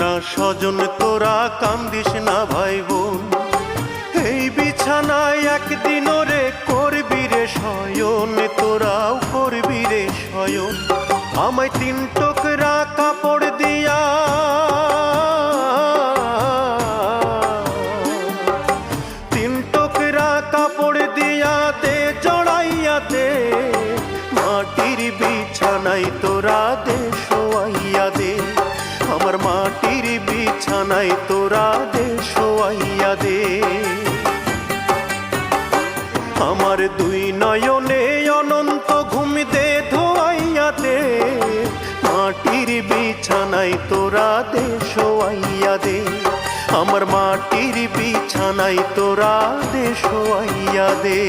না স্বজন তোরা, কান্দিস না ভাই বোন। এই বিছানায় একদিন রে করবি রে শয়ন, তোরাও করবি রে শয়ন। আমায় 3 টুকরা কাপড় দিয়া, 3 টুকরা কাপড় দিয়া দে জড়াইয়া দে, মাটির বিছানায় তোরা দে শোয়াইয়া দে, আমার মাটির বিছানায় তোরা দে শোয়াইয়া দে। আমার 2 নয়নে অনন্ত ঘুম দে ধোয়াইয়া দে, মাটির বিছানায় তোরা দে শোয়াইয়া দে, আমার মাটির বিছানায় তোরা দে শোয়াইয়া দে।